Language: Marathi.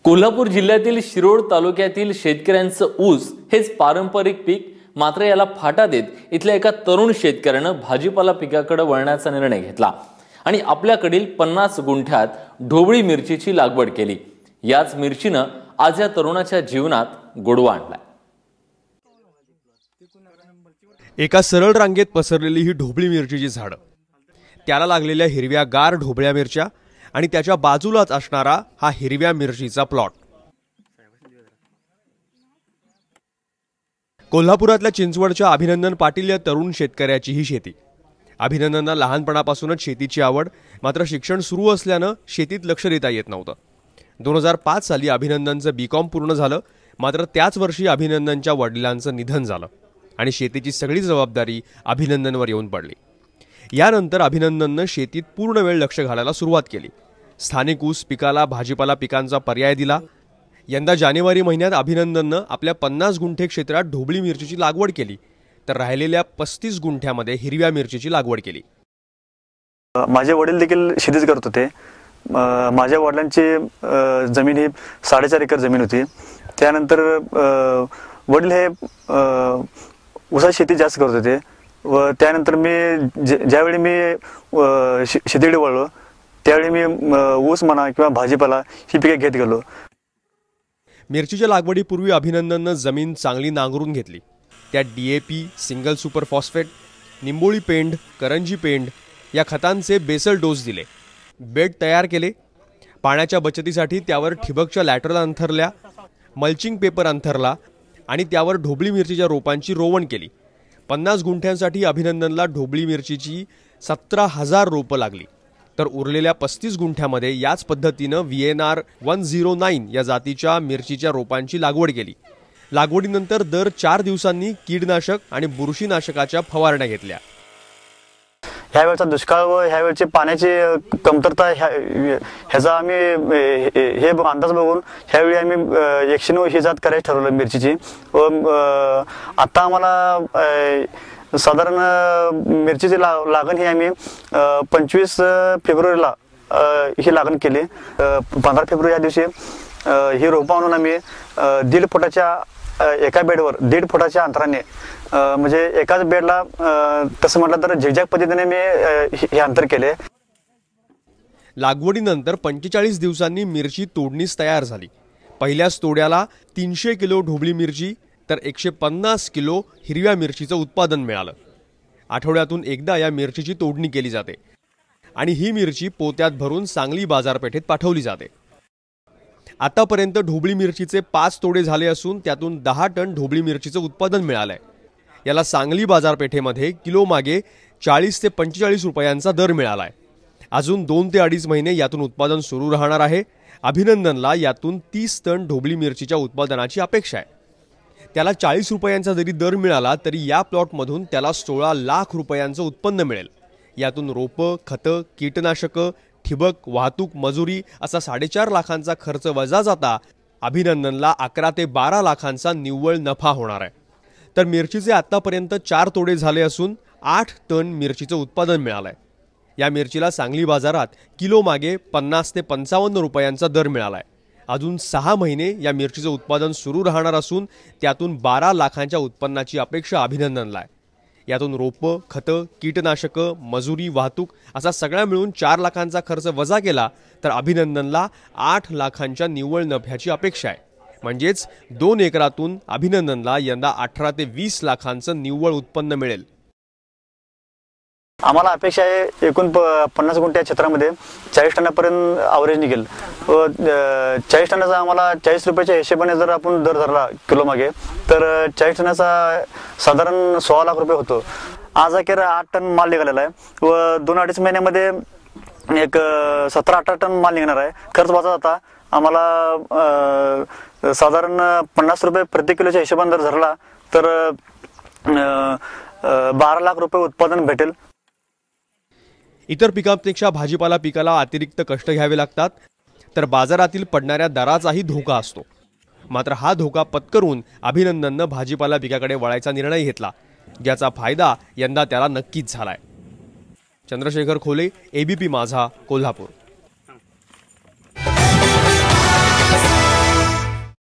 कोल्हापूर जिल्ह्यातील शिरोळ तालुक्यातील शेतकऱ्यांचं ऊस हेच पारंपरिक पीक, मात्र याला फाटा देत इथल्या एका तरुण शेतकऱ्यानं भाजीपाला पिकाकडे वळण्याचा निर्णय घेतला आणि आपल्याकडील 50 गुंठ्यात ढोबळी मिरचीची लागवड केली। याच मिरचीनं आज या तरुणाच्या जीवनात गोडवा आणलाय। एका सरळ रांगेत पसरलेली ही ढोबळी मिरचीची झाडं, त्याला लागलेल्या हिरव्या गार ढोबळ्या मिरच्या आणि त्याच्या बाजूलाच असणारा हा हिरव्या मिरचीचा प्लॉट। कोल्हापुरातल्या चिंचवडच्या अभिनंदन पाटील या तरुण शेतकऱ्याची ही शेती। अभिनंदनला लहानपणापासूनच शेतीची आवड, मात्र शिक्षण सुरू असल्यानं शेतीत लक्ष देता येत नव्हतं। 2005 साली अभिनंदनचं B.Com पूर्ण झालं, मात्र त्याच वर्षी अभिनंदनच्या वडिलांचं निधन झालं आणि शेतीची सगळी जबाबदारी अभिनंदनवर येऊन पडली। यानंतर अभिनंदननं शेतीत पूर्ण वेळ लक्ष घालायला सुरुवात केली। स्थानिक ऊस पिकाला भाजीपाला पिकांचा पर्याय दिला। यंदा जानेवारी महिन्यात अभिनंदननं आपल्या 50 गुंठे क्षेत्रात ढोबळी मिरचीची लागवड केली, तर राहिलेल्या 35 गुंठ्यामध्ये हिरव्या मिरचीची लागवड केली। माझे वडील देखील शेतीच करत होते। माझ्या वडिलांची जमीन ही 4.5 एकर जमीन होती। त्यानंतर वडील हे ऊसाची शेती जास्त करत होते व त्यानंतर मी ज्यावेळी मी शेतीकडे वळलो त्यावेळी मी ऊस म्हणा किंवा भाजीपाला ही पिके घेत गेलो। मिरचीच्या लागवडीपूर्वी अभिनंदननं जमीन चांगली नांगरून घेतली। त्यात DAP, सिंगल सुपर फॉस्फेट, निंबोळी पेंड, करंजी पेंड या खतांचे बेसल डोस दिले। बेड तयार केले। पाण्याच्या बचतीसाठी त्यावर ठिबकच्या लॅटरल अंथरल्या, मल्चिंग पेपर अंथरला आणि त्यावर ढोबळी मिरचीच्या रोपांची रोवण केली। 50 गुंठ्यांसाठी अभिनंदनला ढोबळी मिरचीची 17,000 रोपं लागली, तर उरलेल्या 35 गुंठ्यामध्ये याच पद्धतीनं VNR 109 या जातीच्या मिरचीच्या रोपांची लागवड केली। लागवडीनंतर दर 4 दिवसांनी कीडनाशक आणि बुरशीनाशकाच्या फवारण्या घेतल्या। ह्यावेळचा दुष्काळ व ह्यावेळची पाण्याची कमतरता ह्याचा आम्ही हे अंदाज बघून ह्यावेळी आम्ही 109 ही जात करायची ठरवलं मिरचीची। व आता आम्हाला साधारण मिरचीची लागण ही आम्ही 25 फेब्रुवारीला ही लागण केली। 15 फेब्रुवारी या दिवशी ही रोपं आणून आम्ही 1.5 फुटाच्या एका बेडवर 1.5 फुटाच्या अंतराने, म्हणजे एकाच बेडला तसं म्हटलं तर झिगझॅग पद्धतीने मी हे अंतर केले। लागवडीनंतर 45 दिवसांनी मिरची तोडणीस तयार झाली। पहिल्याच तोड्याला 300 किलो ढोबळी मिरची तर 150 किलो हिरव्या मिरचीचं उत्पादन मिळालं। आठवड्यातून एकदा या मिरचीची तोडणी केली जाते आणि ही मिरची पोत्यात भरून सांगली बाजारपेठेत पाठवली जाते। आतापर्यंत ढोबळी मिरचीचे 5 तोडे झाले असून त्यातून 10 टन ढोबळी मिरचीचं उत्पादन मिळालंय। याला सांगली बाजारपेठेमध्ये किलो मागे 40 ते 45 रुपयांचा दर मिळालाय। अजून 2 ते 2.5 महिने यातून उत्पादन सुरू राहणार आहे। अभिनंदनला यातून 30 टन ढोबळी मिरचीच्या उत्पादनाची अपेक्षा आहे। त्याला 40 रुपयांचा जरी दर मिळाला तरी या प्लॉटमधून त्याला 16 लाख रुपयांचं उत्पन्न मिळेल। यातून रोपं, खतं, कीटनाशकं, ठिबक, वाहतूक, मजुरी असा 4.5 लाखांचा खर्च वजा जाता अभिनंदनला 11 ते 12 लाखांचा निव्वळ नफा होणार आहे। तर मिरचीचे आतापर्यंत 4 तोडे झाले असून 8 टन मिरचीचं उत्पादन मिळालंय। या मिरचीला सांगली बाजारात किलो मागे 50 ते 55 रुपयांचा दर मिळालाय। अजून 6 महिने या मिरचीचं उत्पादन सुरू राहणार असून त्यातून 12 लाखांच्या उत्पन्नाची अपेक्षा अभिनंदनला आहे। यातून रोपं, खतं, कीटनाशकं, मजुरी, वाहतूक असा सगळा मिळून 4 लाखांचा खर्च वजा केला तर अभिनंदनला 8 लाखांच्या निव्वळ नफ्याची अपेक्षा आहे। म्हणजेच 2 एकरातून अभिनंदनला यंदा 18 ते 20 लाखांचं निव्वळ उत्पन्न मिळेल। आम्हाला अपेक्षा आहे एकूण 50 गुंठ्या क्षेत्रामध्ये 40 टनापर्यंत ॲव्हरेज निघेल व 40 टनाचा आम्हाला 40 रुपयाच्या हिशोबाने जर आपण दर धरला किलो मागे तर 40 टनाचा साधारण 16 लाख रुपये होतो। आज अखेर 8 टन माल निघालेला आहे व 2-2.5 महिन्यामध्ये एक 17-18 टन माल निघणार आहे। खर्च वाचा जाता आम्हाला साधारण 50 रुपये प्रति किलोच्या हिशोबाने जर धरला तर 12 लाख रुपये उत्पादन भेटेल। इतर पिकांपेक्षा भाजीपाला पिकाला अतिरिक्त कष्ट घ्यावे लागतात, तर बाजारातील पडणाऱ्या दराचाही धोका असतो। मात्र हा धोका पत्करून अभिनंदननं भाजीपाला पिकाकडे वळायचा निर्णय घेतला, ज्याचा फायदा यंदा त्याला नक्कीच झालाय। चंद्रशेखर खोले, ABP माझा, कोल्हापूर।